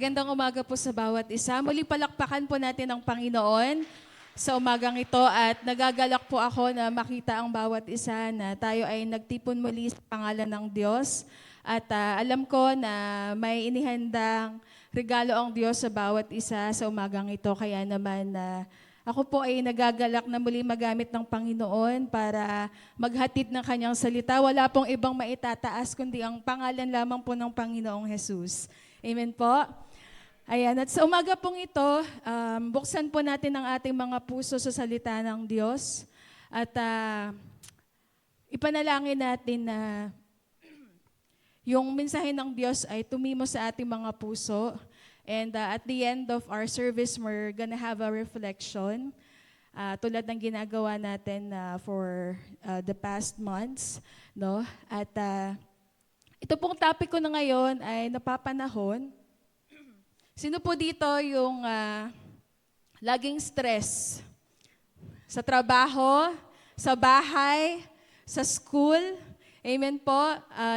Gandang umaga po sa bawat isa. Muli palakpakan po natin ang Panginoon sa umagang ito at nagagalak po ako na makita ang bawat isa na tayo ay nagtipon muli sa pangalan ng Diyos. At alam ko na may inihandang regalo ang Diyos sa bawat isa sa umagang ito. Kaya naman ako po ay nagagalak na muli magamit ng Panginoon para maghatid ng kanyang salita. Wala pong ibang maitataas kundi ang pangalan lamang po ng Panginoong Jesus. Amen po. Ayan, at sa umaga pong ito, buksan po natin ang ating mga puso sa salita ng Diyos. At ipanalangin natin na yung mensahe ng Diyos ay tumimo sa ating mga puso. And at the end of our service, we're gonna have a reflection. Tulad ng ginagawa natin for the past months. No? At ito pong topic ko na ngayon ay napapanahon. Sino po dito yung laging stress? Sa trabaho, sa bahay, sa school? Amen po.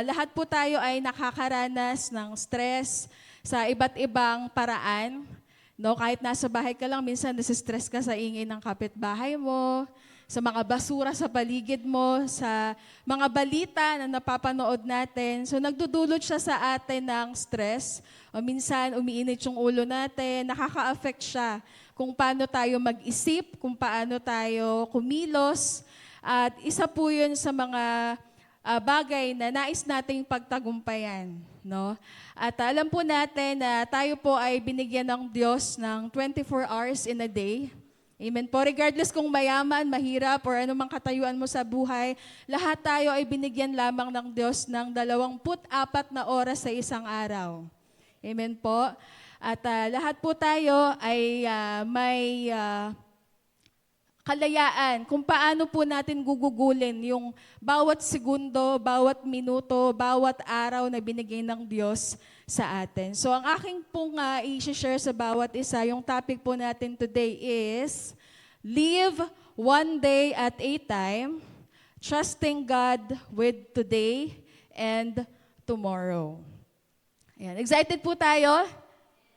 Lahat po tayo ay nakakaranas ng stress sa iba't ibang paraan. No, kahit nasa bahay ka lang, minsan nasistress ka sa ingay ng kapitbahay mo, sa mga basura sa paligid mo, sa mga balita na napapanood natin. So nagdudulot siya sa atin ng stress. O minsan umiinit yung ulo natin, nakaka-affect siya kung paano tayo mag-isip, kung paano tayo kumilos. At isa po yun sa mga bagay na nais nating pagtagumpayan. No? At alam po natin na tayo po ay binigyan ng Diyos ng 24 hours in a day. Amen po. Regardless kung mayaman, mahirap, or anumang katayuan mo sa buhay, lahat tayo ay binigyan lamang ng Diyos ng 24 na oras sa isang araw. Amen po. At lahat po tayo ay may kalayaan kung paano po natin gugugulin yung bawat segundo, bawat minuto, bawat araw na binigay ng Diyos sa atin. So ang aking pong i-share sa bawat isa, yung topic po natin today is live one day at a time, trusting God with today and tomorrow. Ayan. Excited po tayo?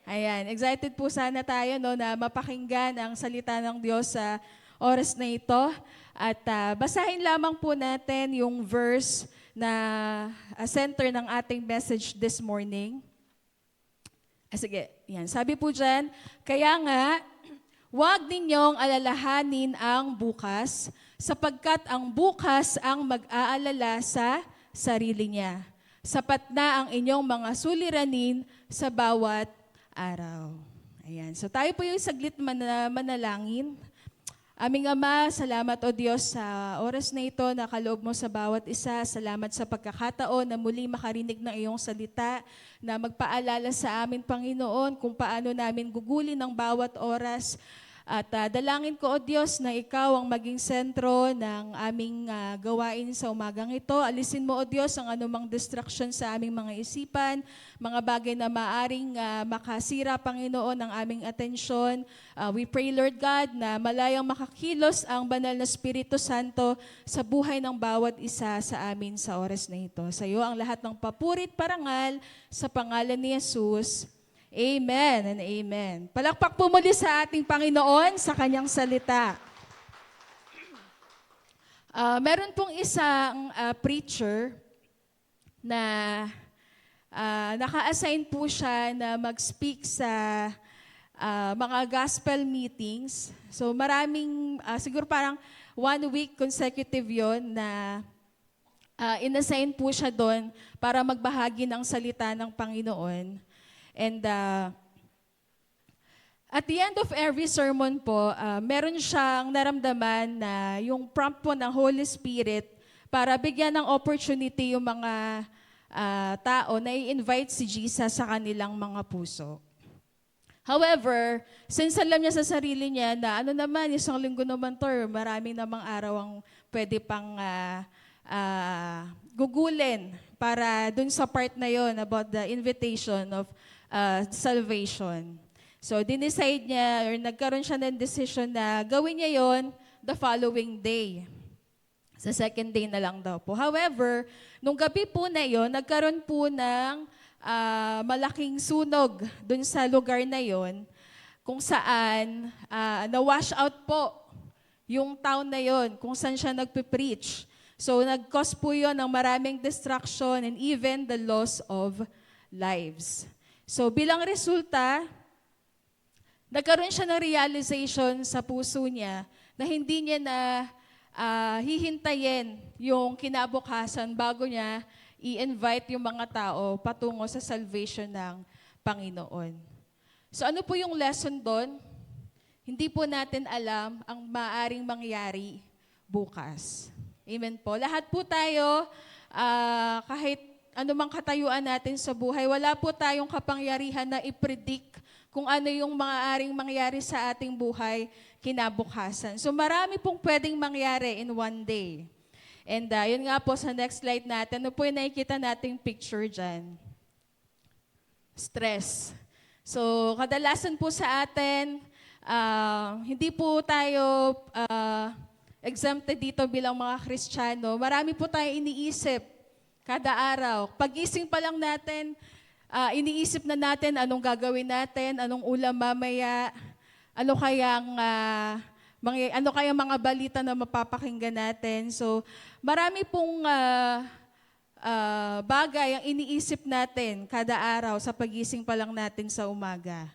Ayan. Excited po sana tayo no, na mapakinggan ang salita ng Diyos sa oras na ito. At basahin lamang po natin yung verse na center ng ating message this morning. Sige, yan. Sabi po dyan, kaya nga, huwag ninyong alalahanin ang bukas, sapagkat ang bukas ang mag-aalala sa sarili niya. Sapat na ang inyong mga suliranin sa bawat araw. Ayan. So tayo po yung saglit manalangin. Aming Ama, salamat o Diyos sa oras na ito na kaloob mo sa bawat isa. Salamat sa pagkakataon na muli makarinig ng iyong salita na magpaalala sa amin, Panginoon, kung paano namin gugulin ang bawat oras. At dalangin ko o Diyos na ikaw ang maging sentro ng aming gawain sa umagang ito. Alisin mo o Diyos ang anumang distraction sa aming mga isipan, mga bagay na maaring makasira, Panginoon, ng aming atensyon. We pray, Lord God, na malayang makakilos ang banal na Espiritu Santo sa buhay ng bawat isa sa amin sa oras na ito. Sa iyo ang lahat ng papurit, parangal, sa pangalan ni Jesus. Amen and amen. Palakpak po muli sa ating Panginoon sa kanyang salita. Meron pong isang preacher na naka-assign po siya na mag-speak sa mga gospel meetings. So maraming, siguro parang 1 week consecutive yon na inassign po siya doon para magbahagi ng salita ng Panginoon. And at the end of every sermon po, meron siyang naramdaman na yung prompt po ng Holy Spirit para bigyan ng opportunity yung mga tao na i-invite si Jesus sa kanilang mga puso. However, since alam niya sa sarili niya na ano naman, isang linggo naman to, maraming namang araw ang pwede pang gugulin para dun sa part na yon about the invitation of salvation. So, dinicide niya or nagkaroon siya ng decision na gawin niya yon the following day. Sa second day na lang daw po. However, nung gabi po na yon, nagkaroon po ng malaking sunog dun sa lugar na yon, kung saan na-wash out po yung town na yon, kung saan siya nagpe-preach. So nag-cause po yun ng maraming destruction and even the loss of lives. So bilang resulta, nagkaroon siya ng realization sa puso niya na hindi niya na hihintayin yung kinabukasan bago niya i-invite yung mga tao patungo sa salvation ng Panginoon. So ano po yung lesson doon? Hindi po natin alam ang maaring mangyari bukas. Amen po. Lahat po tayo, kahit anumang katayuan natin sa buhay, wala po tayong kapangyarihan na i-predict kung ano yung maaaring mangyari sa ating buhay kinabukasan. So marami pong pwedeng mangyari in one day. And yun nga po sa next slide natin, ano po yung nakikita nating picture dyan? Stress. So kadalasan po sa atin, hindi po tayo exempted dito bilang mga Kristiyano. Marami po tayo iniisip kada araw. Pagising pa lang natin, iniisip na natin anong gagawin natin, anong ulam mamaya, ano kayang mga balita na mapapakinggan natin. So, marami pong bagay ang iniisip natin kada araw sa pagising pa lang natin sa umaga.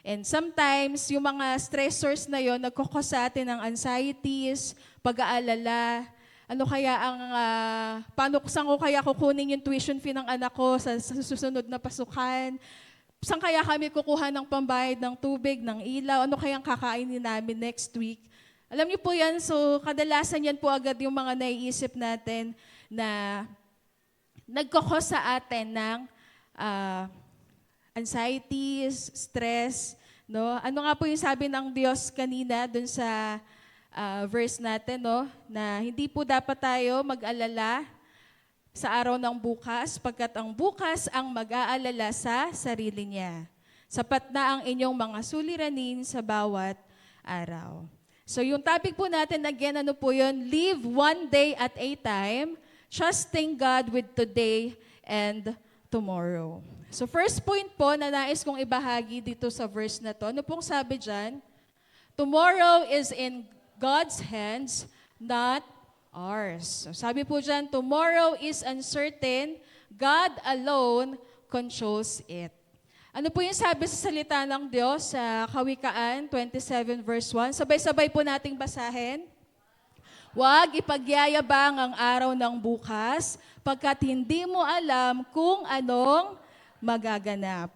And sometimes, yung mga stressors na yon nagkukos sa atin ng anxieties, pag-aalala, ano kaya ang, saan ko kaya kukunin yung tuition fee ng anak ko sa susunod na pasukan? Saan kaya kami kukuha ng pambayad ng tubig, ng ilaw? Ano kayang kakainin namin next week? Alam niyo po yan, so kadalasan yan po agad yung mga naiisip natin na nagkukos sa atin ng anxieties, stress. No? Ano nga po yung sabi ng Diyos kanina dun sa verse natin, no? Na hindi po dapat tayo mag-alala sa araw ng bukas, pagkat ang bukas ang mag-aalala sa sarili niya. Sapat na ang inyong mga suliranin sa bawat araw. So yung topic po natin, again, ano po yun? Live one day at a time, trusting God with today and tomorrow. So first point po na nais kong ibahagi dito sa verse na to, ano pong sabi dyan? Tomorrow is in God's hands, not ours. So sabi po dyan, tomorrow is uncertain, God alone controls it. Ano po yung sabi sa salita ng Diyos sa Kawikaan 27 verse 1? Sabay-sabay po nating basahin. Huwag ipagyayabang ang araw ng bukas, pagkat hindi mo alam kung anong magaganap.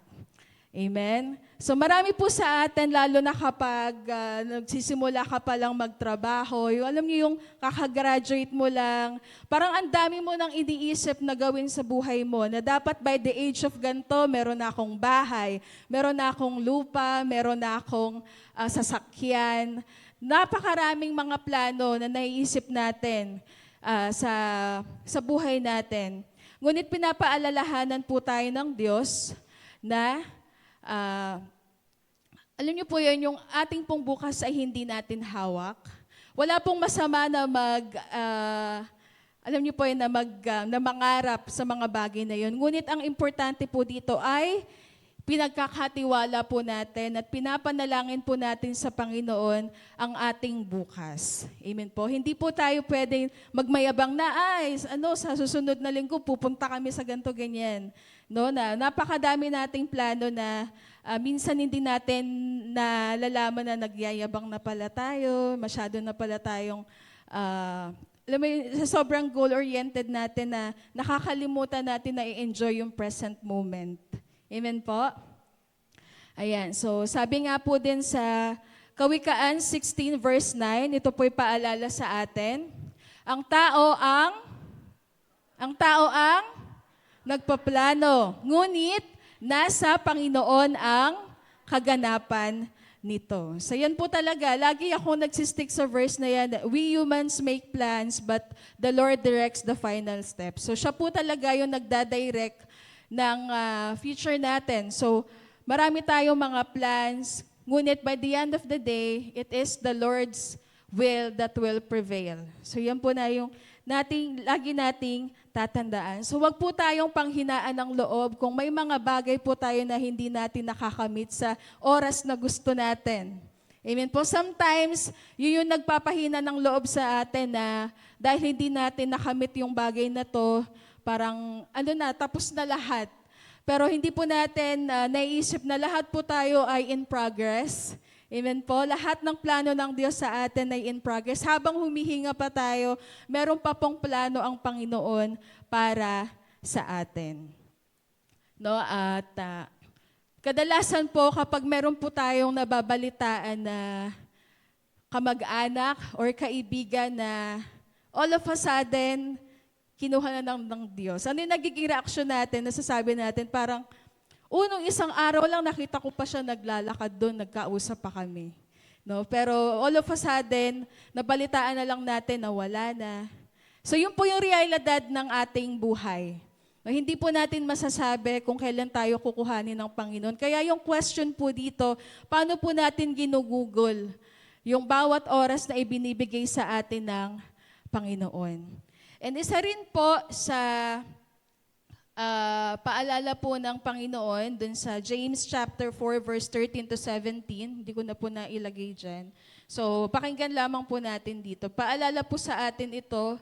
Amen? So marami po sa atin, lalo na kapag nagsisimula ka pa lang magtrabaho, yung, alam niyo yung kakagraduate mo lang, parang ang dami mo nang iniisip na gawin sa buhay mo, na dapat by the age of ganito, meron na akong bahay, meron na akong lupa, meron na akong sasakyan. Napakaraming mga plano na naiisip natin sa buhay natin. Ngunit pinapaalalahanan po tayo ng Diyos na alam niyo po yun, yung ating pong bukas ay hindi natin hawak. Wala pong masama na alam niyo po yun, na mangarap sa mga bagay na yun. Ngunit ang importante po dito ay pinagkakatiwala po natin at pinapanalangin po natin sa Panginoon ang ating bukas. Amen po. Hindi po tayo pwedeng magmayabang na, sa susunod na linggo pupunta kami sa ganito ganyan. No, na napakadami nating plano na minsan hindi natin nalalaman na nagyayabang na pala tayo, masyado na pala tayong alam mo, sa sobrang goal-oriented natin na nakakalimutan natin na i-enjoy yung present moment. Amen po? Ayan, so sabi nga po din sa Kawikaan 16 verse 9, ito po'y paalala sa atin, ang tao ang nagpaplano, ngunit nasa Panginoon ang kaganapan nito. So yan po talaga, lagi ako nagsistick sa verse na yan, we humans make plans, but the Lord directs the final step. So siya po talaga yung nagdadirect ng future natin. So marami tayong mga plans, ngunit by the end of the day, it is the Lord's will that will prevail. So yan po na yung lagi nating tatandaan. So wag po tayong panghinaan ng loob kung may mga bagay po tayo na hindi natin nakakamit sa oras na gusto natin. Amen po. Sometimes, yun yung nagpapahina ng loob sa atin na dahil hindi natin nakamit yung bagay na to, parang tapos na lahat. Pero hindi po natin naiisip na lahat po tayo ay in progress. Amen po. Lahat ng plano ng Diyos sa atin ay in progress. Habang humihinga pa tayo, meron pa pong plano ang Panginoon para sa atin. No? At kadalasan po kapag meron po tayong nababalitaan na kamag-anak or kaibigan na all of a sudden, kinuha na ng Diyos. Ano yung nagiging reaksyon natin? Nasasabi natin parang, unong isang araw lang nakita ko pa siya naglalakad doon, nagkausap pa kami. No? Pero all of a sudden, nabalitaan na lang natin na wala na. So yun po yung realidad ng ating buhay. No, hindi po natin masasabi kung kailan tayo kukuhanin ng Panginoon. Kaya yung question po dito, paano po natin ginugugol yung bawat oras na ibinibigay sa atin ng Panginoon? And isa rin po sa paalala po ng Panginoon dun sa James chapter 4 verse 13 to 17. Hindi ko na po nailagay dyan. So pakinggan lamang po natin dito. Paalala po sa atin ito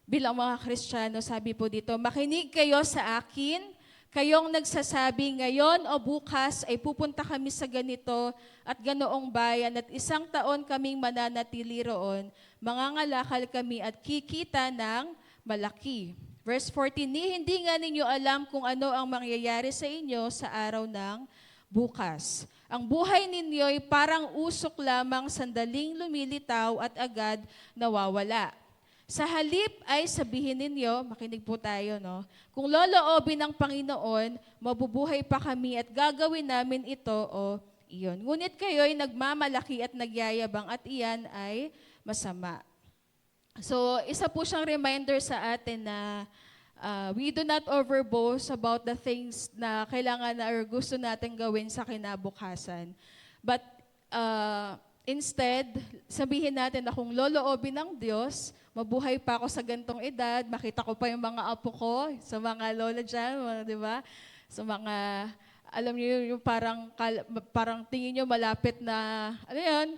bilang mga Kristiyano, sabi po dito, makinig kayo sa akin, kayong nagsasabi ngayon o bukas ay pupunta kami sa ganito at ganoong bayan at 1 taon kaming mananatili roon, mangangalakal kami at kikita ng malaki. Verse 14, hindi nga ninyo alam kung ano ang mangyayari sa inyo sa araw ng bukas. Ang buhay ninyo'y parang usok lamang sandaling lumilitaw at agad nawawala. Sa halip ay sabihin ninyo, makinig po tayo, no? Kung loloobin ng Panginoon, mabubuhay pa kami at gagawin namin ito o iyon. Ngunit kayo'y nagmamalaki at nagyayabang at iyan ay masama. So, isa po siyang reminder sa atin na we do not overboast about the things na kailangan na or gusto natin gawin sa kinabukasan. But instead, sabihin natin na kung loloobin ng Diyos, mabuhay pa ako sa gantong edad, makita ko pa yung mga apo ko, sa mga lola dyan, di ba? Sa mga, alam niyo yung parang tingin niyo malapit na, ano yun?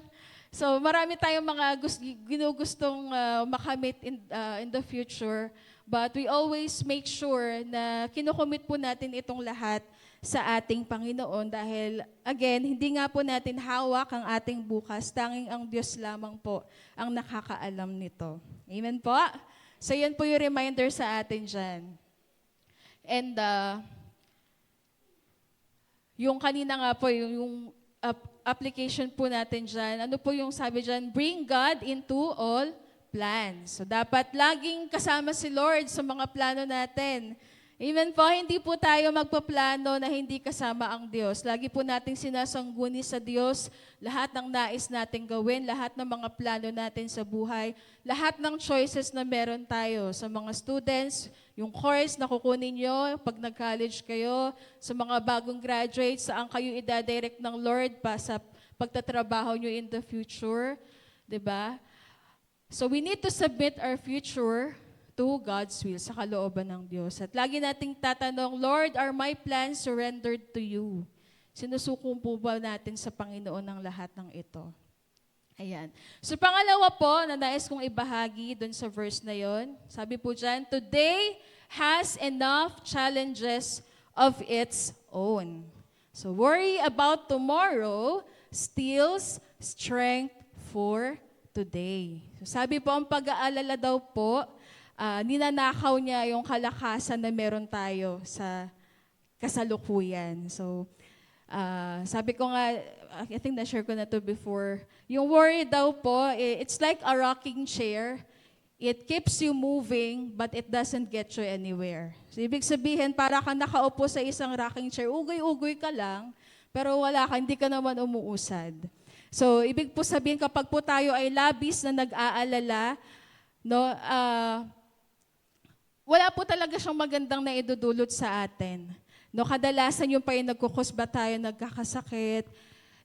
So marami tayong mga ginugustong makamit in the future, but we always make sure na kinukomit po natin itong lahat sa ating Panginoon dahil, again, hindi nga po natin hawak ang ating bukas, tanging ang Diyos lamang po ang nakakaalam nito. Amen po? So yan po yung reminder sa atin dyan. And yung kanina nga po, yung application po natin dyan, ano po yung sabi dyan? Bring God into all plans. So dapat laging kasama si Lord sa mga plano natin. Amen po, hindi po tayo magpaplano na hindi kasama ang Diyos. Lagi po nating sinasangguni sa Diyos lahat ng nais nating gawin, lahat ng mga plano natin sa buhay, lahat ng choices na meron tayo. Sa mga students, yung course na kukunin nyo pag nag-college kayo, sa mga bagong graduates, saan kayo idadirect ng Lord pa sa pagtatrabaho nyo in the future. Diba? So we need to submit our future to God's will, sa kalooban ng Diyos. At lagi nating tatanong, Lord, are my plans surrendered to you? Sinusuko po ba natin sa Panginoon ang lahat ng ito? Ayan. So pangalawa po, na nais kong ibahagi dun sa verse na yon, sabi po dyan, today has enough challenges of its own. So worry about tomorrow steals strength for today. So sabi po, ang pag-aalala daw po, ninanakaw niya yung kalakasan na meron tayo sa kasalukuyan. So, sabi ko nga, I think na-share ko na to before, yung worry daw po, it's like a rocking chair. It keeps you moving, but it doesn't get you anywhere. So, ibig sabihin, para kang nakaupo sa isang rocking chair, ugoy-ugoy ka lang, pero wala ka, hindi ka naman umuusad. So, ibig po sabihin, kapag po tayo ay labis na nag-aalala, no, wala po talaga siyang magandang naidudulot sa atin. No, kadalasan yung pa yung nagkukusba tayo, nagkakasakit.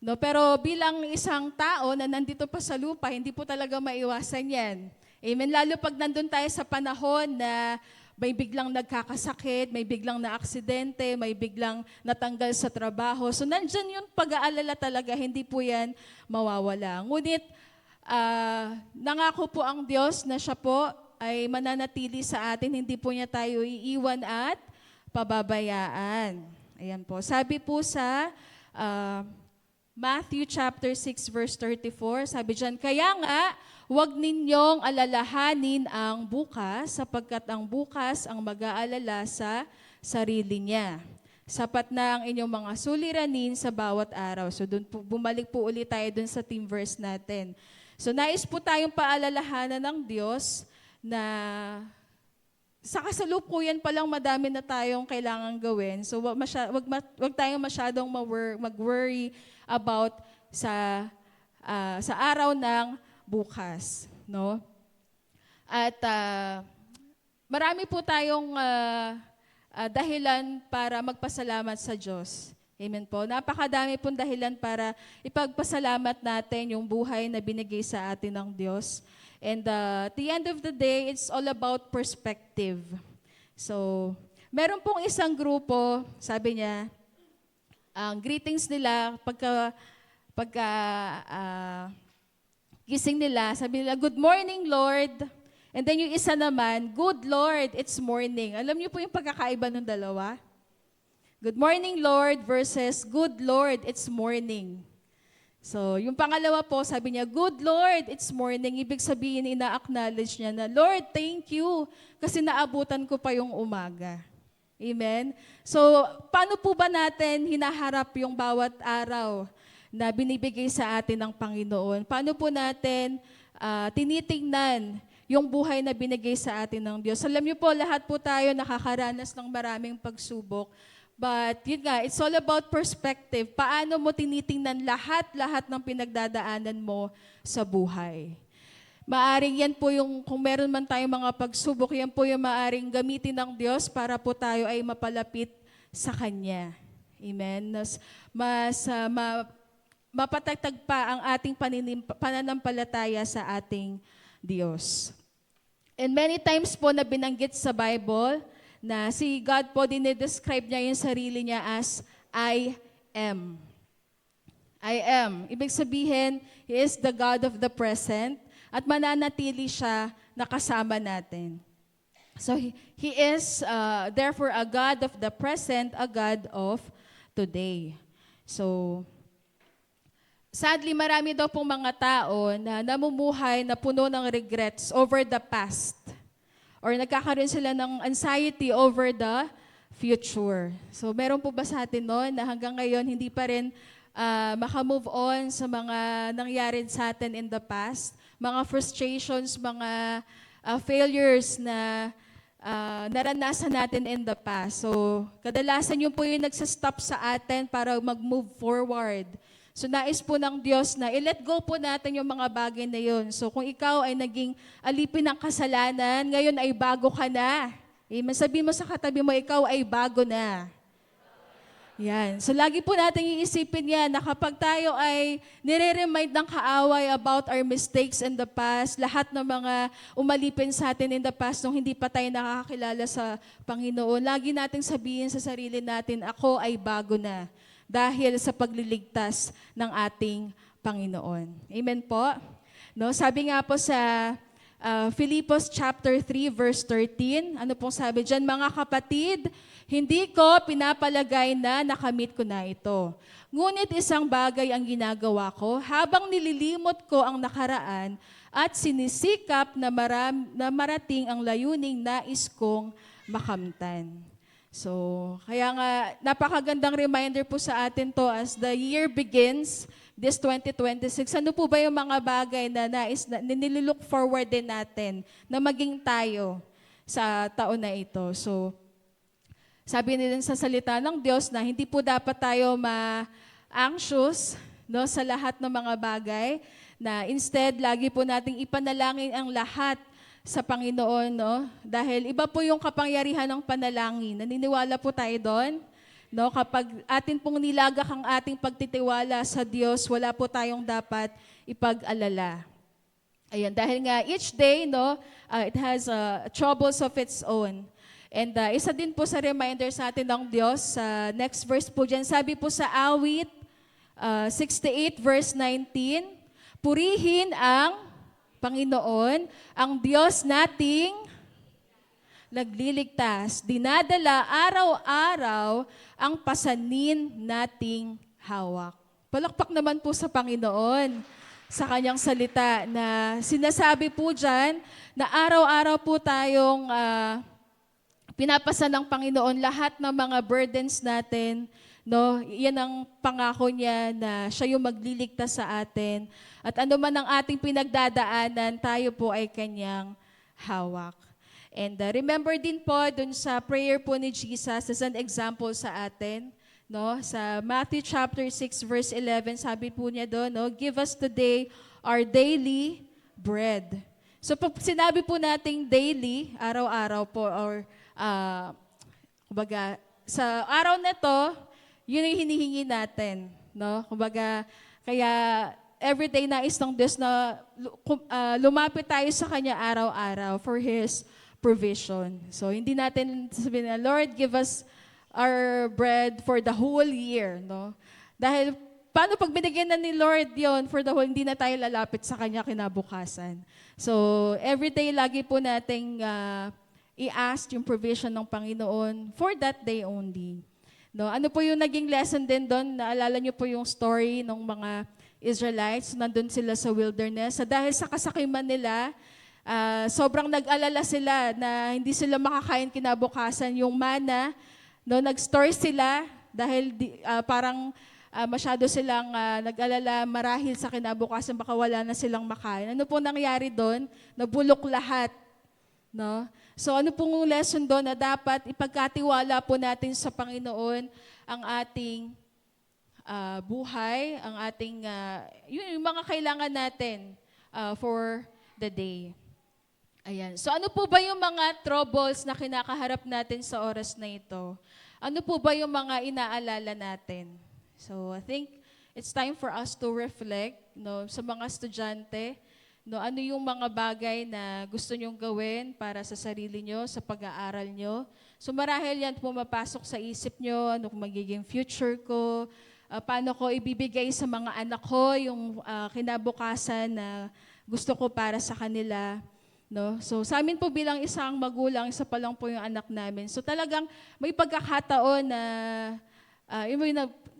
No, pero bilang isang tao na nandito pa sa lupa, hindi po talaga maiwasan yan. Amen. Lalo pag nandun tayo sa panahon na may biglang nagkakasakit, may biglang na aksidente, may biglang natanggal sa trabaho. So nandyan yung pag-aalala talaga, hindi po yan mawawala. Ngunit nangako po ang Diyos na siya po ay mananatili sa atin, hindi po niya tayo iiwan at pababayaan. Ayan po. Sabi po sa Matthew chapter 6 verse 34, sabi diyan, kaya nga, huwag ninyong alalahanin ang bukas, sapagkat ang bukas ang mag-aalala sa sarili niya. Sapat na ang inyong mga suliranin sa bawat araw. So dun po, bumalik po ulit tayo dun sa theme verse natin. So nais po tayong paalalahanan ng Diyos na sa kasalukuyan pa lang madami na tayong kailangang gawin. So wag tayong masyadong mag-worry about sa araw ng bukas, no? At marami po tayong dahilan para magpasalamat sa Diyos. Amen po. Napakadami pong dahilan para ipagpasalamat natin yung buhay na binigay sa atin ng Diyos. And at the end of the day, it's all about perspective. So, meron pong isang grupo, sabi niya, ang greetings nila, pagka gising nila, sabi nila, good morning, Lord. And then yung isa naman, good Lord, it's morning. Alam niyo po yung pagkakaiba ng dalawa? Good morning, Lord versus good Lord, it's morning. So, yung pangalawa po, sabi niya, good Lord, it's morning. Ibig sabihin, ina-acknowledge niya na, Lord, thank you, kasi naabutan ko pa yung umaga. Amen? So, paano po ba natin hinaharap yung bawat araw na binibigay sa atin ng Panginoon? Paano po natin tinitingnan yung buhay na binigay sa atin ng Diyos? Alam niyo po, lahat po tayo nakakaranas ng maraming pagsubok. But yun nga, it's all about perspective. Paano mo tinitingnan lahat ng pinagdadaanan mo sa buhay? Maaring yan po yung, kung meron man tayong mga pagsubok, yan po yung maaring gamitin ng Diyos para po tayo ay mapalapit sa Kanya. Amen? Mapatatag pa ang ating pananampalataya sa ating Diyos. And many times po na binanggit sa Bible, na si God po, dinidescribe niya yung sarili niya as I am. I am. Ibig sabihin, He is the God of the present at mananatili siya na kasama natin. So He is therefore a God of the present, a God of today. So, sadly, marami daw pong mga tao na namumuhay na puno ng regrets over the past. Or nagkakaroon sila ng anxiety over the future. So meron po ba sa atin noon na hanggang ngayon hindi pa rin makamove on sa mga nangyari sa atin in the past? Mga frustrations, mga failures na naranasan natin in the past. So kadalasan yun po yung nagsastop sa atin para mag-move forward. So nais po ng Diyos na i-let go po natin yung mga bagay na yun. So kung ikaw ay naging alipin ng kasalanan, ngayon ay bago ka na. Amen. Sabihin mo sa katabi mo, ikaw ay bago na. Yan. So lagi po natin iisipin yan na kapag tayo ay nire-remind ng kaaway about our mistakes in the past, lahat ng mga umalipin sa atin in the past nung hindi pa tayo nakakakilala sa Panginoon, lagi nating sabihin sa sarili natin, ako ay bago na. Dahil sa pagliligtas ng ating Panginoon. Amen po? No, sabi nga po sa Filipos chapter 3 verse 13, ano pong sabi diyan, mga kapatid, hindi ko pinapalagay na nakamit ko na ito. Ngunit isang bagay ang ginagawa ko, habang nililimot ko ang nakaraan at sinisikap na marating ang layuning nais kong makamtan. So, kaya nga, napakagandang reminder po sa atin to as the year begins, this 2026. Ano po ba yung mga bagay na nililook forward din natin na maging tayo sa taon na ito? So, sabi nila sa salita ng Diyos na hindi po dapat tayo ma-anxious no, sa lahat ng mga bagay, na instead, lagi po nating ipanalangin ang lahat sa Panginoon, no? Dahil iba po yung kapangyarihan ng panalangin. Naniniwala po tayo doon, no? Kapag atin pong nilagak ang ating pagtitiwala sa Diyos, wala po tayong dapat ipag-alala. Ayan, dahil nga each day, no, it has troubles of its own. And isa din po sa reminder sa atin ng Diyos, sa next verse po dyan, sabi po sa awit 68 verse 19, purihin ang Panginoon, ang Diyos nating nagliligtas, dinadala araw-araw ang pasanin nating hawak. Palakpak naman po sa Panginoon sa kanyang salita na sinasabi po dyan na araw-araw po tayong pinapasa ng Panginoon lahat ng mga burdens natin. No, yan ang pangako niya na siya yung magliligtas sa atin. At ano man ang ating pinagdadaanan, tayo po ay kanyang hawak. And remember din po dun sa prayer po ni Jesus as an example sa atin. No, sa Matthew chapter 6 verse 11, sabi po niya doon, no, give us today our daily bread. So pag sinabi po nating daily, araw-araw po, or kumbaga, sa araw na to, yun yung hinihingi natin. No? Kumbaga, kaya everyday nais ng Diyos na lumapit tayo sa Kanya araw-araw for His provision. So hindi natin sabihin na, Lord, give us our bread for the whole year. No? Dahil paano pag binigyan na ni Lord yon for the whole, hindi na tayo lalapit sa Kanya kinabukasan. So everyday lagi po nating i-ask yung provision ng Panginoon for that day only. No, ano po yung naging lesson din doon? Naalala niyo po yung story ng mga Israelites, nandun sila sa wilderness. Dahil sa kasakiman nila, sobrang nag-alala sila na hindi sila makakain kinabukasan yung mana. No, nag-store sila dahil parang masyado silang nag-alala marahil sa kinabukasan baka wala na silang makain. Ano po nangyari doon? Nabulok lahat. No? So ano pong lesson doon na dapat ipagkatiwala po natin sa Panginoon ang ating buhay, ang ating, yung mga kailangan natin for the day. Ayan. So ano po ba yung mga troubles na kinakaharap natin sa oras na ito? Ano po ba yung mga inaalala natin? So I think it's time for us to reflect, no, sa mga estudyante. No, ano yung mga bagay na gusto nyong gawin para sa sarili nyo, sa pag-aaral nyo? So marahil yan pumapasok sa isip nyo, ano kung magiging future ko, paano ko ibibigay sa mga anak ko yung kinabukasan na gusto ko para sa kanila. No? So sa amin po bilang isang magulang, isa pa lang po yung anak namin. So talagang may pagkakataon na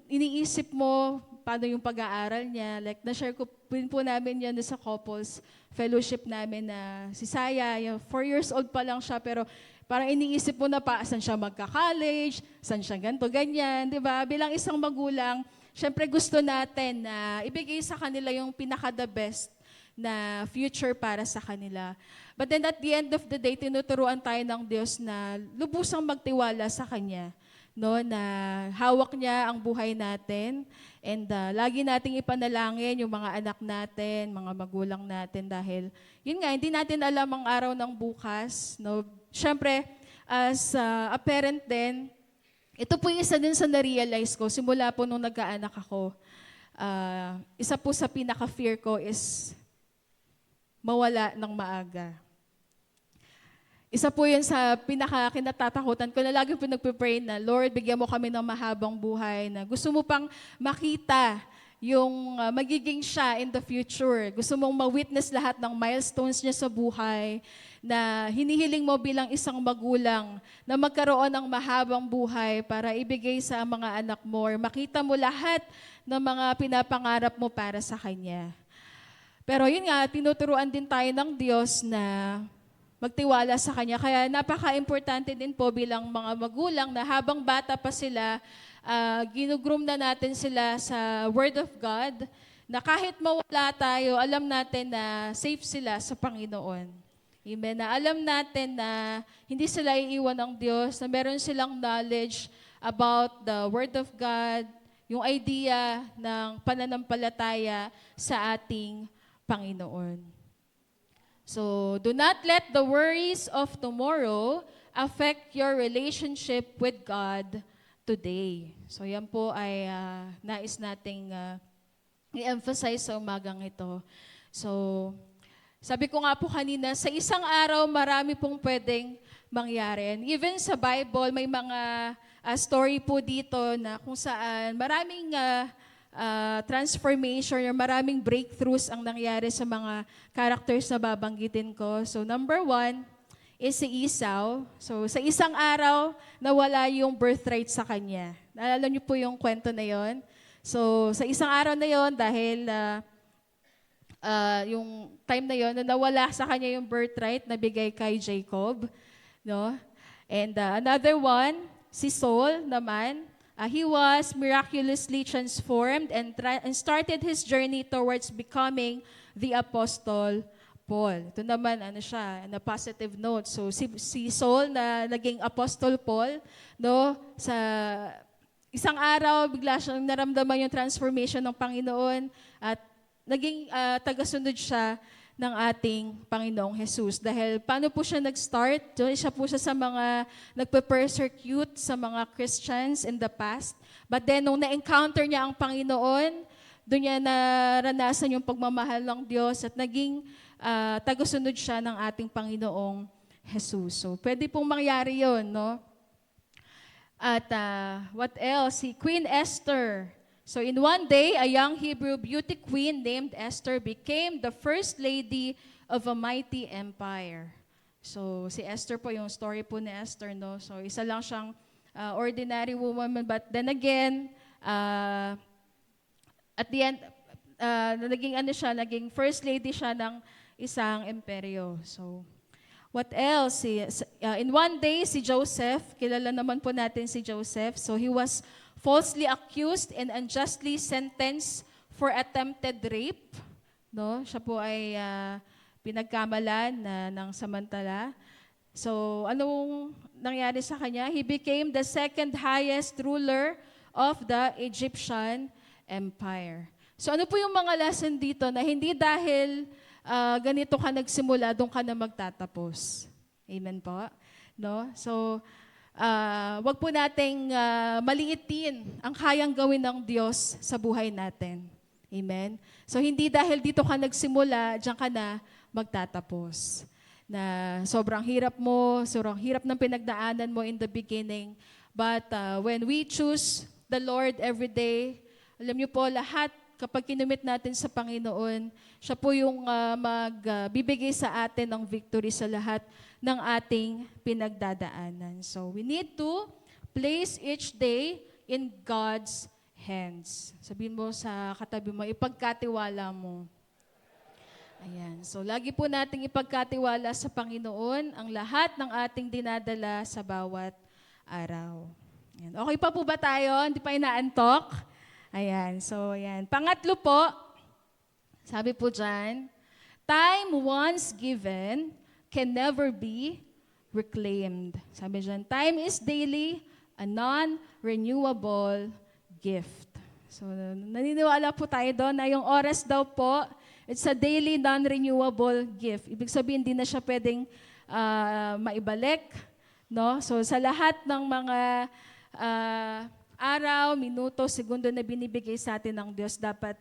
iniisip mo paano yung pag-aaral niya. Like, na-share ko po namin yan sa couples fellowship namin na si Saya, 4 years old pa lang siya, pero parang iniisip mo na pa, saan siya magka-college, saan siya ganito, ganyan, di ba? Bilang isang magulang, syempre gusto natin na ibigay sa kanila yung pinaka-the best na future para sa kanila. But then at the end of the day, tinuturuan tayo ng Diyos na lubusang magtiwala sa Kanya. No, na hawak niya ang buhay natin and lagi nating ipanalangin yung mga anak natin, mga magulang natin dahil yun nga, hindi natin alam ang araw ng bukas. No? Siyempre, as a parent din, ito po yung isa din sa na-realize ko simula po nung nagkaanak ako. Isa po sa pinaka-fear ko is mawala ng maaga. Isa po yun sa pinaka-kinatatakutan ko na lagi po nagpipray na, Lord, bigyan mo kami ng mahabang buhay na gusto mo pang makita yung magiging siya in the future. Gusto mong ma-witness lahat ng milestones niya sa buhay na hinihiling mo bilang isang magulang na magkaroon ng mahabang buhay para ibigay sa mga anak mo or makita mo lahat ng mga pinapangarap mo para sa Kanya. Pero yun nga, tinuturuan din tayo ng Diyos na magtiwala sa Kanya. Kaya napaka-importante din po bilang mga magulang na habang bata pa sila, ginugroom na natin sila sa Word of God, na kahit mawala tayo, alam natin na safe sila sa Panginoon. Amen. Na alam natin na hindi sila iiwan ng Diyos, na meron silang knowledge about the Word of God, yung idea ng pananampalataya sa ating Panginoon. So, do not let the worries of tomorrow affect your relationship with God today. So, yan po ay nais nating i-emphasize sa umagang ito. So, Sabi ko nga po kanina, sa isang araw, marami pong pwedeng mangyari. And even sa Bible, may mga story po dito na kung saan maraming transformation or maraming breakthroughs ang nangyari sa mga characters na babanggitin ko. So number 1 is si Esau. So sa isang araw, nawala yung birthright sa kanya. Naalala niyo po yung kwento na yon? So sa isang araw na yon, dahil yung time na yon na nawala sa kanya yung birthright na bigay kay Jacob, no? And another one, si Saul naman, he was miraculously transformed and started his journey towards becoming the Apostle Paul. Ito naman, ano siya, na positive note. So si Saul na naging Apostle Paul, no, sa isang araw bigla siyang naramdaman yung transformation ng Panginoon at naging tagasunod siya ng ating Panginoong Jesus. Dahil paano po siya nag-start? Siya po siya sa mga nagpe-persecute sa mga Christians in the past. But then, nung na-encounter niya ang Panginoon, doon niya naranasan yung pagmamahal ng Diyos at naging tagasunod siya ng ating Panginoong Jesus. So, pwede pong mangyari yun, no? At what else? Si Queen Esther. So in one day, a young Hebrew beauty queen named Esther became the first lady of a mighty empire. So si Esther po, yung story po ni Esther, no? So isa lang siyang ordinary woman, but then again, at the end, naging first lady siya ng isang imperyo. So what else? In one day, si Joseph, kilala naman po natin si Joseph. So he was falsely accused and unjustly sentenced for attempted rape. No? Siya po ay pinagkamalan ng samantala. So anong nangyari sa kanya? He became the second highest ruler of the Egyptian Empire. So ano po yung mga lesson dito na hindi dahil ganito ka nagsimula, doon ka na magtatapos. Amen po. No? So, wag po nating maliitin ang kayang gawin ng Diyos sa buhay natin. Amen? So, hindi dahil dito ka nagsimula, diyan ka na magtatapos. Na sobrang hirap mo, sobrang hirap ng pinagdaanan mo in the beginning. But when we choose the Lord every day, alam niyo po, lahat kapag kinumit natin sa Panginoon, siya po yung magbibigay sa atin ng victory sa lahat ng ating pinagdadaanan. So we need to place each day in God's hands. Sabihin mo sa katabi mo, ipagkatiwala mo. Ayan. So lagi po nating ipagkatiwala sa Panginoon ang lahat ng ating dinadala sa bawat araw. Ayan. Okay pa po ba tayo? Hindi pa inaantok? Ayan, so ayan. Pangatlo po, sabi po dyan, time once given can never be reclaimed. Sabi dyan, time is daily a non-renewable gift. So naniniwala po tayo doon na yung oras daw po, it's a daily non-renewable gift. Ibig sabihin, hindi na siya pwedeng maibalik. No? So sa lahat ng mga araw, minuto, segundo na binibigay sa atin ng Diyos, dapat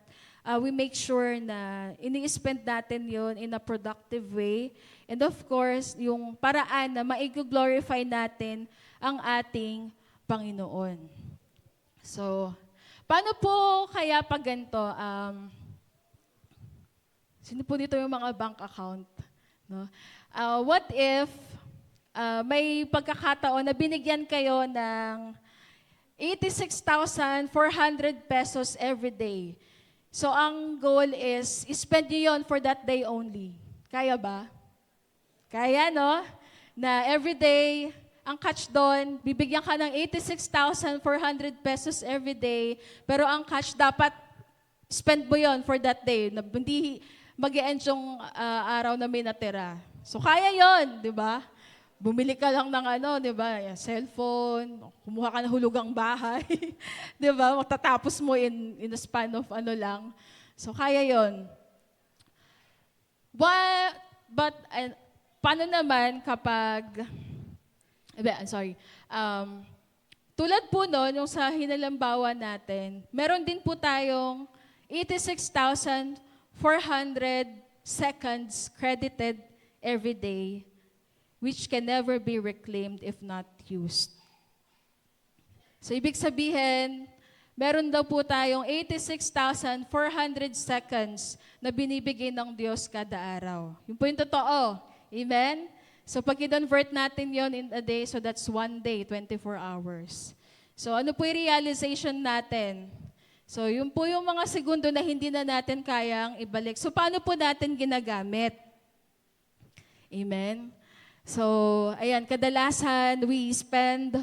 we make sure na ini-spend natin yon in a productive way. And of course, yung paraan na ma-glorify natin ang ating Panginoon. So, paano po kaya pag ganito? Sino po dito yung mga bank account? No? What if may pagkakataon na binigyan kayo ng 86,400 pesos every day. So, ang goal is, spend nyo yun for that day only. Kaya ba? Kaya, no? Na every day, ang catch doon, bibigyan ka ng 86,400 pesos every day, pero ang catch dapat, spend mo yon for that day. Hindi mag-e-end yung araw na may natira. So, kaya yon, di ba? Bumili ka lang ng di ba, cellphone, kumuha ka ng hulugang bahay, di ba, matatapos mo in a span of lang. So, kaya yon. But paano naman kapag, tulad po nun, yung sa hinalambawan natin, meron din po tayong 86,400 seconds credited every day, which can never be reclaimed if not used. So ibig sabihin, meron daw po tayong 86,400 seconds na binibigay ng Diyos kada araw. Yun po yung totoo. Amen? So pag i-convert natin yon in a day, so that's one day, 24 hours. So ano po yung realization natin? So yun po yung mga segundo na hindi na natin kayang ibalik. So paano po natin ginagamit? Amen? So ayan, kadalasan we spend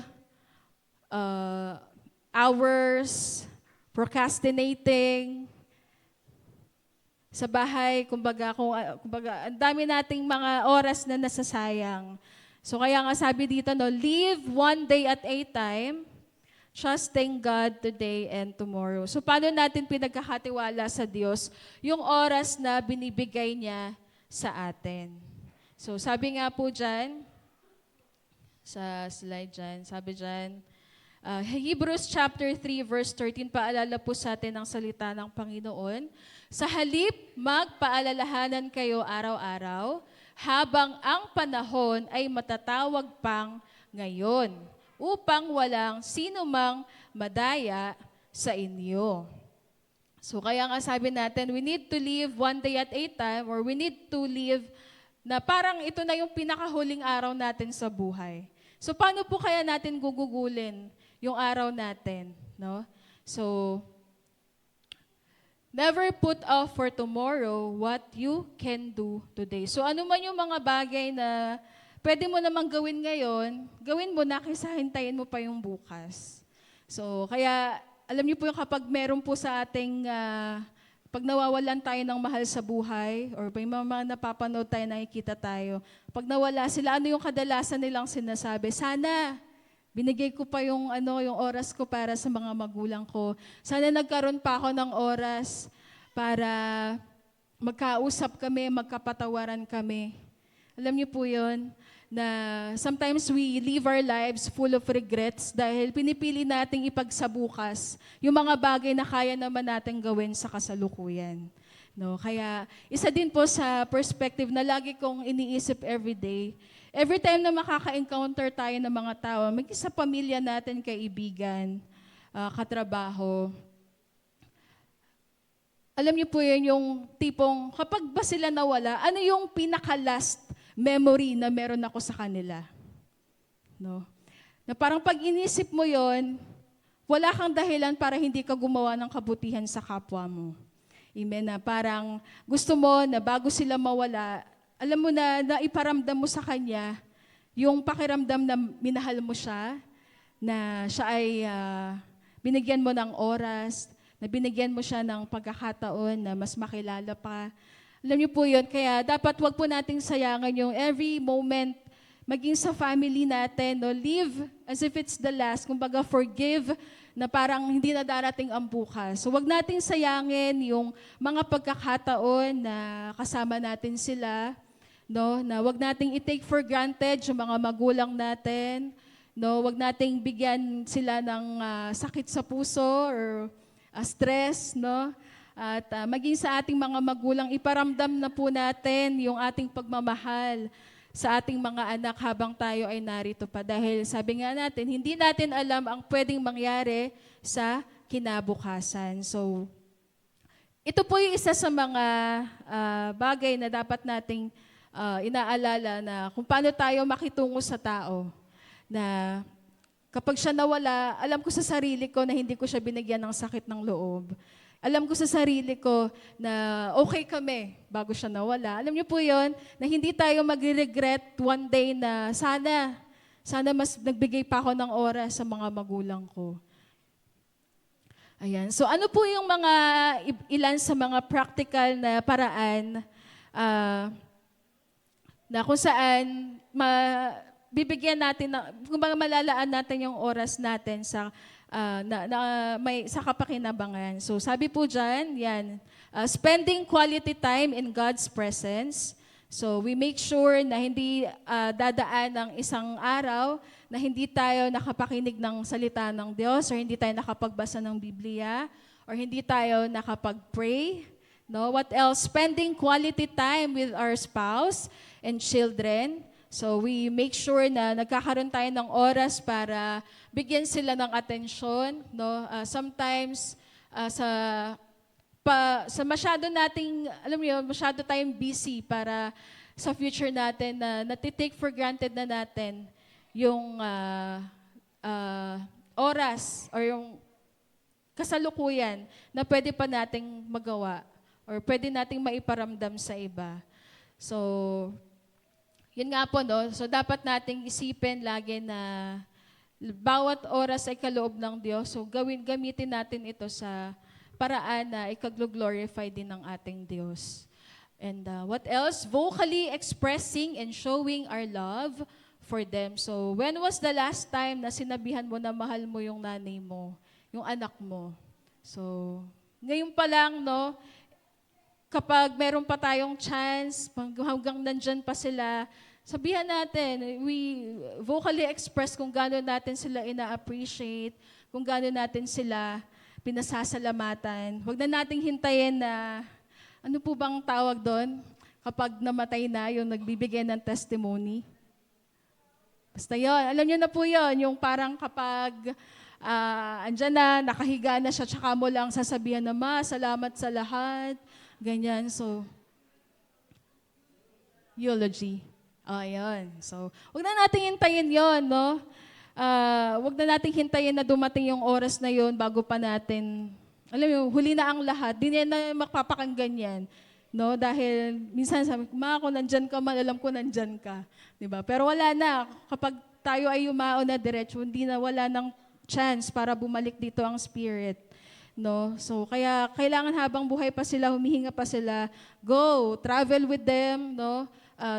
hours procrastinating sa bahay, kumbaga ang dami nating mga oras na nasasayang. So kaya nga sabi dito, no, live one day at a time, trusting God today and tomorrow. So paano natin pinagkakatiwala sa Diyos yung oras na binibigay niya sa atin? So sabi nga po dyan, sa slide dyan, sabi dyan, Hebrews chapter 3 verse 13, paalala po sa atin ang salita ng Panginoon. Sa halip, magpaalalahanan kayo araw-araw habang ang panahon ay matatawag pang ngayon upang walang sino mang madaya sa inyo. So kaya nga sabi natin, we need to live one day at a time, or we need to live na parang ito na yung pinakahuling araw natin sa buhay. So paano po kaya natin gugugulin yung araw natin, no? So, never put off for tomorrow what you can do today. So, ano man yung mga bagay na pwede mo namang gawin ngayon, gawin mo na kaysa hintayin mo pa yung bukas. So, kaya, alam niyo po yung kapag meron po sa ating, pag nawawalan tayo ng mahal sa buhay, or may mga napapanood tayo, nakikita tayo, pag nawala sila, ano yung kadalasan nilang sinasabi? Sana, binigay ko pa yung oras ko para sa mga magulang ko. Sana nagkaroon pa ako ng oras para magkausap kami, magkapatawaran kami. Alam niyo po yun, na sometimes we live our lives full of regrets dahil pinipili nating ipagsabukas yung mga bagay na kaya naman natin gawin sa kasalukuyan. No, kaya isa din po sa perspective na lagi kong iniisip everyday. Every time na makaka-encounter tayo ng mga tao, maging sa pamilya natin, kaibigan, katrabaho, alam niyo po yun yung tipong kapag ba sila nawala, ano yung pinaka-last memory na meron ako sa kanila? No? Na parang pag inisip mo yon, wala kang dahilan para hindi ka gumawa ng kabutihan sa kapwa mo. Amen, na parang gusto mo na bago sila mawala, alam mo na iparamdam mo sa Kanya yung pakiramdam na minahal mo siya, na siya ay binigyan mo ng oras, na binigyan mo siya ng pagkakataon na mas makilala pa. Alam niyo po yun, kaya dapat wag po nating sayangan yung every moment, maging sa family natin, no? Live as if it's the last, kumbaga forgive, na parang hindi na darating ang bukas. So wag nating sayangin yung mga pagkakataon na kasama natin sila, no? Na wag nating i-take for granted yung mga magulang natin, no? Wag nating bigyan sila ng sakit sa puso or stress, no? At maging sa ating mga magulang, iparamdam na po natin yung ating pagmamahal sa ating mga anak habang tayo ay narito pa. Dahil sabi nga natin, hindi natin alam ang pwedeng mangyari sa kinabukasan. So, ito po yung isa sa mga bagay na dapat nating inaalala na kung paano tayo makitungo sa tao. Na kapag siya nawala, alam ko sa sarili ko na hindi ko siya binigyan ng sakit ng loob. Alam ko sa sarili ko na okay kami bago siya nawala. Alam niyo po yon, na hindi tayo magre-regret one day na sana mas nagbigay pa ako ng oras sa mga magulang ko. Ayan. So ano po yung mga ilan sa mga practical na paraan na kung saan bibigyan natin, kung malalaan natin yung oras natin sa sa kapakinabangan. So sabi po dyan, yan, spending quality time in God's presence. So we make sure na hindi dadaan ng isang araw na hindi tayo nakapakinig ng salita ng Diyos, or hindi tayo nakapagbasa ng Biblia, or hindi tayo nakapag-pray, No, what else? Spending quality time with our spouse and children. So we make sure na nagkakaroon tayo ng oras para bigyan sila ng atensyon, no? Sometimes sa masyado nating, alam mo yun, masyado tayong busy para sa future natin na natitake for granted na natin yung oras or yung kasalukuyan na pwede pa nating magawa or pwede nating maiparamdam sa iba. So, yun nga po, no? So, dapat nating isipin lagi na bawat oras ay kaloob ng Diyos. So, gamitin natin ito sa paraan na ikaglo-glorify din ng ating Diyos. And what else? Vocally expressing and showing our love for them. So, when was the last time na sinabihan mo na mahal mo yung nanay mo, yung anak mo? So, ngayon pa lang, no? Kapag meron pa tayong chance, hanggang nandyan pa sila, sabihan natin, we vocally express kung gaano natin sila ina-appreciate, kung gaano natin sila pinasasalamatan. Huwag na nating hintayin na, ano po bang tawag doon? Kapag namatay na, yung nagbibigay ng testimony. Basta yun, alam niyo na po yun, yung parang kapag andyan na, nakahiga na siya, tsaka mo lang sasabihan na, Ma, salamat sa lahat. Ganyan, so, eulogy. Ayun. So, wag na nating hintayin yon, no? Wag na nating hintayin na dumating yung oras na yon bago pa natin, alam mo, huli na ang lahat. Di na magpapakanggan yan, no? Dahil minsan sabi ko, Ma, kung nandyan ka man, alam ko nandyan ka. Diba? Pero wala na. Kapag tayo ay yumaon na diretso, hindi na wala ng chance para bumalik dito ang spirit. No? So, kaya kailangan habang buhay pa sila, humihinga pa sila, go, travel with them, no?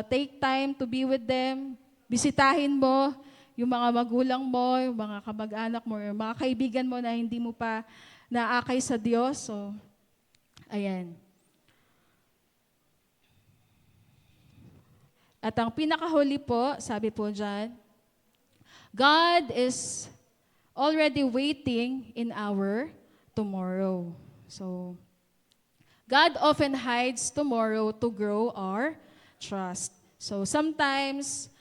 Take time to be with them, bisitahin mo yung mga magulang mo, yung mga kamag-anak mo, yung mga kaibigan mo na hindi mo pa naakay sa Diyos. So, ayan. At ang pinakahuli po, sabi po dyan, God is already waiting in our tomorrow. So, God often hides tomorrow to grow our trust. So, sometimes,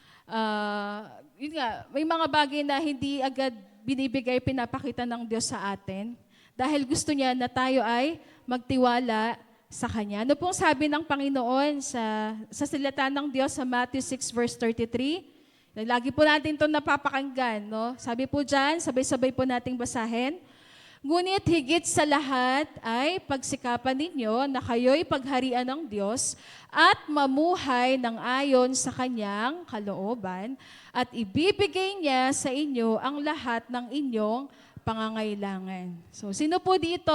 yun nga, may mga bagay na hindi agad binibigay, pinapakita ng Diyos sa atin dahil gusto niya na tayo ay magtiwala sa Kanya. Ano pong sabi ng Panginoon sa salita ng Diyos sa Matthew 6 verse 33? Lagi po natin ito napapakinggan, no? Sabi po dyan, sabay-sabay po nating basahin. Ngunit higit sa lahat ay pagsikapan ninyo na kayo'y pagharian ng Diyos at mamuhay ng ayon sa Kanyang kalooban at ibibigay niya sa inyo ang lahat ng inyong pangangailangan. So, sino po dito,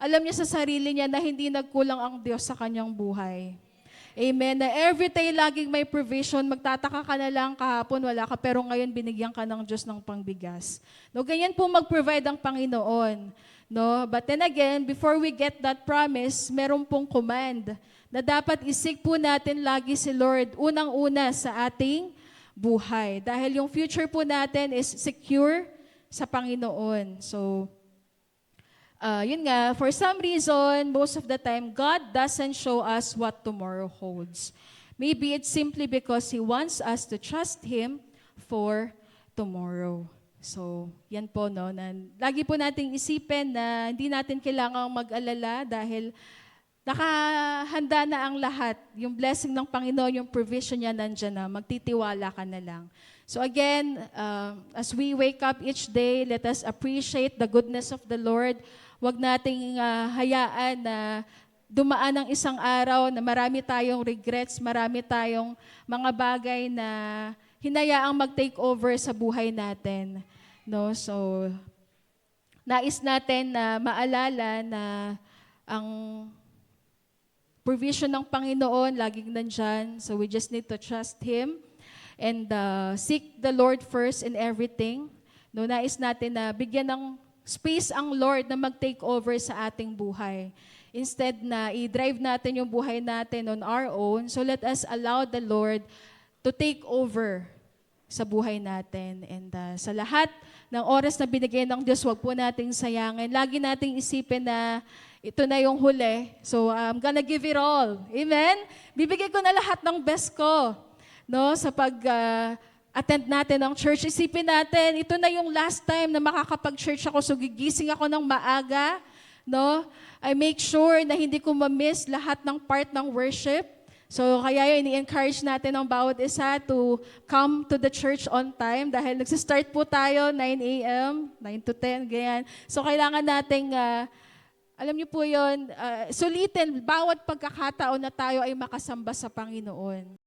alam niya sa sarili niya na hindi nagkulang ang Diyos sa kanyang buhay? Amen. Na every day laging may provision, magtataka ka na lang kahapon wala ka, pero ngayon binigyan ka ng Diyos ng pangbigas. No, ganyan po mag-provide ang Panginoon. No? But then again, before we get that promise, meron pong command na dapat isik po natin lagi si Lord unang-una sa ating buhay. Dahil yung future po natin is secure sa Panginoon. So, yun nga, for some reason, most of the time, God doesn't show us what tomorrow holds. Maybe it's simply because He wants us to trust Him for tomorrow. So, yan po, no, na lagi po nating isipin na hindi natin kailangang mag-alala dahil nakahanda na ang lahat. Yung blessing ng Panginoon, yung provision niya nandyan na, magtitiwala ka na lang. So again, as we wake up each day, let us appreciate the goodness of the Lord. Huwag nating hayaan na dumaan ang isang araw na marami tayong regrets, marami tayong mga bagay na hinayaang mag-take over sa buhay natin. No? So, nais natin na maalala na ang provision ng Panginoon laging nandyan. So, we just need to trust Him and seek the Lord first in everything. No, nais natin na bigyan ng space ang Lord na mag-take over sa ating buhay. Instead na i-drive natin yung buhay natin on our own, so let us allow the Lord to take over sa buhay natin. And sa lahat ng oras na binigay ng Diyos, wag po nating sayangin. Lagi nating isipin na ito na yung huli. So I'm gonna give it all. Amen? Bibigay ko na lahat ng best ko, no, sa attend natin ng church. Isipin natin, ito na yung last time na makakapag-church ako, so gigising ako ng maaga, no? I make sure na hindi ko ma-miss lahat ng part ng worship. So kaya yun, i-encourage natin ang bawat isa to come to the church on time dahil nagsistart po tayo 9 a.m., 9 to 10, ganyan. So kailangan nating alam niyo po yun, sulitin bawat pagkakataon na tayo ay makasamba sa Panginoon.